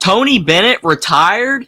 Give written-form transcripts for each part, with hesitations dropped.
Tony Bennett retired?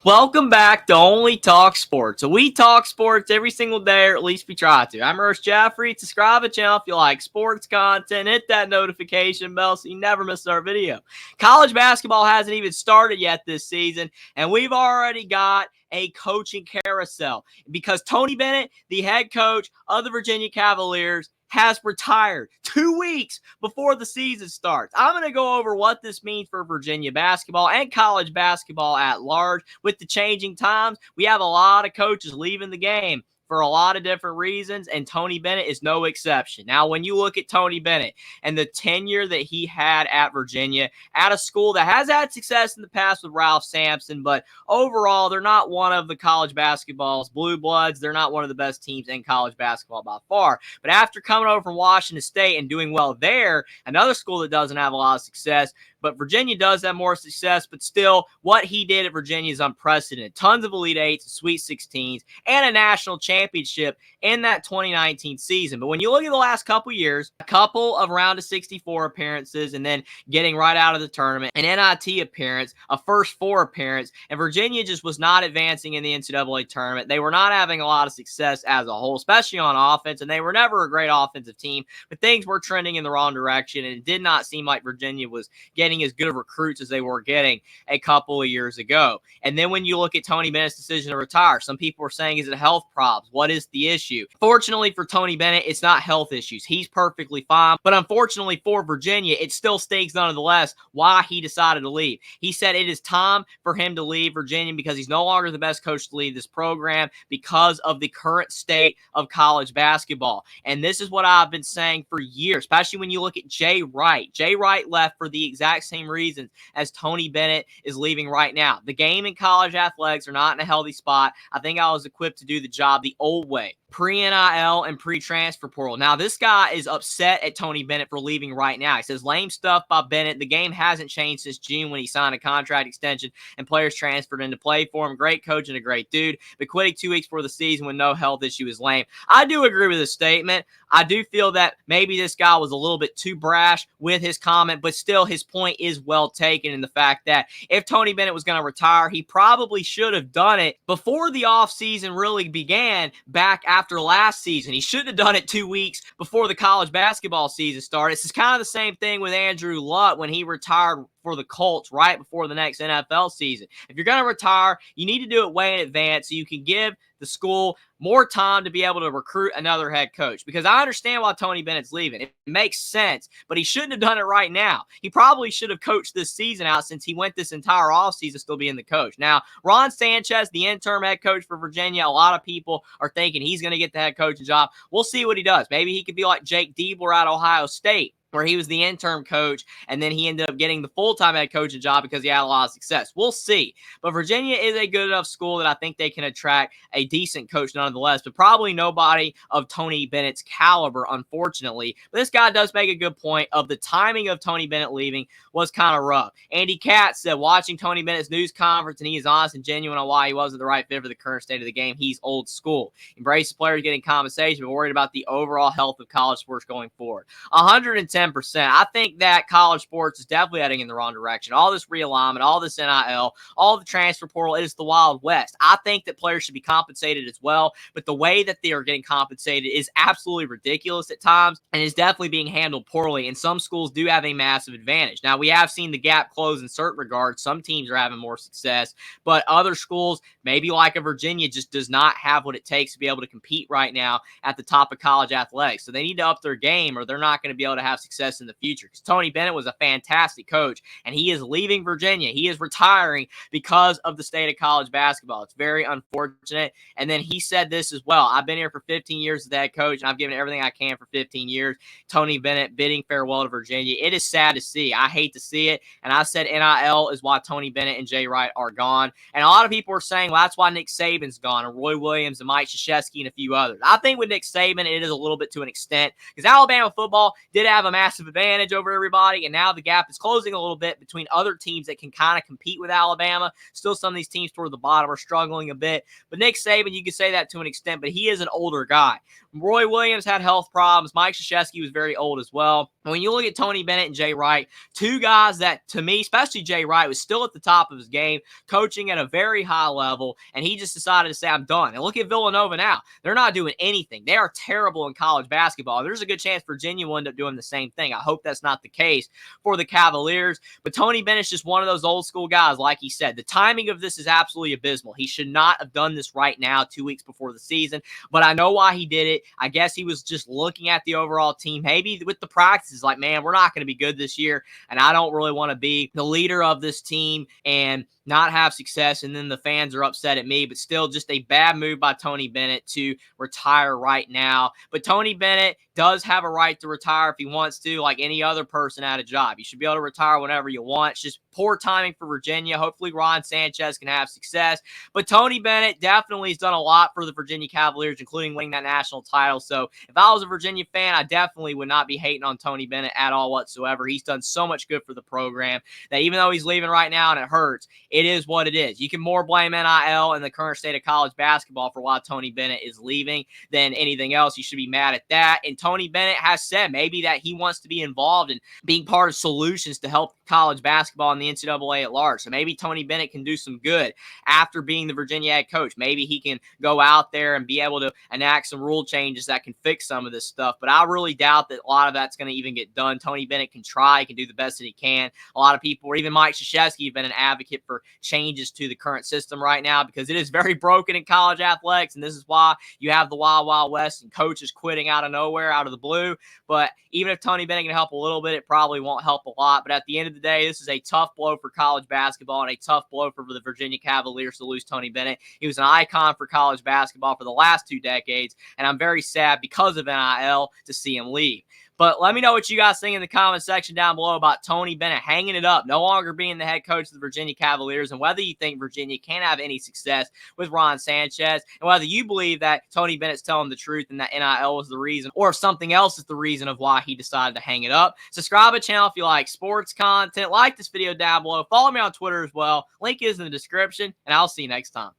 Welcome back to Only Talk Sports. So we talk sports every single day, or at least we try to. I'm Ernest Jaffrey. Subscribe to the channel if you like sports content. Hit that notification bell so you never miss our video. College basketball hasn't even started yet this season, and we've already got a coaching carousel because Tony Bennett, the head coach of the Virginia Cavaliers, has retired 2 weeks before the season starts. I'm going to go over what this means for Virginia basketball and college basketball at large. With the changing times, we have a lot of coaches leaving the game for a lot of different reasons, and Tony Bennett is no exception. Now, when you look at Tony Bennett and the tenure that he had at Virginia, at a school that has had success in the past with Ralph Sampson, but overall, they're not one of the college basketball's blue bloods. They're not one of the best teams in college basketball by far. But after coming over from Washington State and doing well there, another school that doesn't have a lot of success, but Virginia does have more success, but still, what he did at Virginia is unprecedented. Tons of Elite Eights, Sweet 16s, and a national championship in that 2019 season. But when you look at the last couple years, a couple of round of 64 appearances, and then getting right out of the tournament, an NIT appearance, a first four appearance, and Virginia just was not advancing in the NCAA tournament. They were not having a lot of success as a whole, especially on offense, and they were never a great offensive team, but things were trending in the wrong direction, and it did not seem like Virginia was getting as good of recruits as they were getting a couple of years ago. And then when you look at Tony Bennett's decision to retire, some people are saying, is it health problems? What is the issue? Fortunately for Tony Bennett, it's not health issues. He's perfectly fine. But unfortunately for Virginia, it still stinks nonetheless why he decided to leave. He said it is time for him to leave Virginia because he's no longer the best coach to lead this program because of the current state of college basketball. And this is what I've been saying for years, especially when you look at Jay Wright. Jay Wright left for the exact same reasons as Tony Bennett is leaving right now. The game in college athletics are not in a healthy spot. I think I was equipped to do the job the old way. Pre-NIL and pre-transfer portal. Now, this guy is upset at Tony Bennett for leaving right now. He says, lame stuff by Bennett. The game hasn't changed since June when he signed a contract extension and players transferred into play for him. Great coach and a great dude, but quitting 2 weeks before the season with no health issue is lame. I do agree with this statement. I do feel that maybe this guy was a little bit too brash with his comment, but still his point is well taken in the fact that if Tony Bennett was going to retire, he probably should have done it before the offseason really began back after last season. He shouldn't have done it 2 weeks before the college basketball season started. It's kind of the same thing with Andrew Luck when he retired for the Colts right before the next NFL season. If you're going to retire, you need to do it way in advance so you can give the school more time to be able to recruit another head coach. Because I understand why Tony Bennett's leaving. It makes sense, but he shouldn't have done it right now. He probably should have coached this season out since he went this entire offseason still being the coach. Now, Ron Sanchez, the interim head coach for Virginia, a lot of people are thinking he's going to get the head coaching job. We'll see what he does. Maybe he could be like Jake Diebler at Ohio State, where he was the interim coach, and then he ended up getting the full-time head coaching job because he had a lot of success. We'll see. But Virginia is a good enough school that I think they can attract a decent coach nonetheless, but probably nobody of Tony Bennett's caliber, unfortunately. But this guy does make a good point of the timing of Tony Bennett leaving was kind of rough. Andy Katz said, watching Tony Bennett's news conference, and he is honest and genuine on why he wasn't the right fit for the current state of the game. He's old school. Embrace players getting compensation, but worried about the overall health of college sports going forward. 110%. I think that college sports is definitely heading in the wrong direction. All this realignment, all this NIL, all the transfer portal, it is the Wild West. I think that players should be compensated as well, but the way that they are getting compensated is absolutely ridiculous at times and is definitely being handled poorly, and some schools do have a massive advantage. Now, we have seen the gap close in certain regards. Some teams are having more success, but other schools, maybe like a Virginia, just does not have what it takes to be able to compete right now at the top of college athletics. So they need to up their game or they're not going to be able to have success in the future, because Tony Bennett was a fantastic coach and he is leaving Virginia. He is retiring because of the state of college basketball. It's very unfortunate. And then he said this as well: I've been here for 15 years as the head coach and I've given everything I can for 15 years. Tony Bennett bidding farewell to Virginia. It is sad to see. I hate to see it. And I said NIL is why Tony Bennett and Jay Wright are gone. And a lot of people are saying, well, that's why Nick Saban's gone, and Roy Williams and Mike Krzyzewski and a few others. I think with Nick Saban, it is a little bit to an extent, because Alabama football did have a massive advantage over everybody, and now the gap is closing a little bit between other teams that can kind of compete with Alabama. Still, some of these teams toward the bottom are struggling a bit. But Nick Saban, you can say that to an extent, but he is an older guy. Roy Williams had health problems. Mike Krzyzewski was very old as well. When you look at Tony Bennett and Jay Wright, two guys that, to me, especially Jay Wright, was still at the top of his game, coaching at a very high level, and he just decided to say, I'm done. And look at Villanova now. They're not doing anything. They are terrible in college basketball. There's a good chance Virginia will end up doing the same thing. I hope that's not the case for the Cavaliers. But Tony Bennett's just one of those old school guys, like he said. The timing of this is absolutely abysmal. He should not have done this right now, 2 weeks before the season. But I know why he did it. I guess he was just looking at the overall team, maybe with the practices, like, man, we're not going to be good this year, and I don't really want to be the leader of this team and not have success, and then the fans are upset at me. But still, just a bad move by Tony Bennett to retire right now. But Tony Bennett does have a right to retire if he wants to, like any other person at a job. You should be able to retire whenever you want. It's just poor timing for Virginia. Hopefully Ron Sanchez can have success. But Tony Bennett definitely has done a lot for the Virginia Cavaliers, including winning that national title. So if I was a Virginia fan, I definitely would not be hating on Tony Bennett at all whatsoever. He's done so much good for the program that even though he's leaving right now and it hurts, it is what it is. You can more blame NIL and the current state of college basketball for why Tony Bennett is leaving than anything else. You should be mad at that. And Tony Bennett has said maybe that he wants to be involved in being part of solutions to help college basketball and the NCAA at large. So maybe Tony Bennett can do some good after being the Virginia head coach. Maybe he can go out there and be able to enact some rule changes that can fix some of this stuff. But I really doubt that a lot of that's going to even get done. Tony Bennett can try. He can do the best that he can. A lot of people, or even Mike Krzyzewski, have been an advocate for changes to the current system right now because it is very broken in college athletics, and this is why you have the Wild Wild West and coaches quitting out of nowhere, out of the blue. But even if Tony Bennett can help a little bit, it probably won't help a lot. But at the end of the day, this is a tough blow for college basketball and a tough blow for the Virginia Cavaliers to lose Tony Bennett. He was an icon for college basketball for the last 2 decades, and I'm very sad because of NIL to see him leave. But let me know what you guys think in the comment section down below about Tony Bennett hanging it up, no longer being the head coach of the Virginia Cavaliers, and whether you think Virginia can have any success with Ron Sanchez, and whether you believe that Tony Bennett's telling the truth and that NIL was the reason, or if something else is the reason of why he decided to hang it up. Subscribe to the channel if you like sports content. Like this video down below. Follow me on Twitter as well. Link is in the description, and I'll see you next time.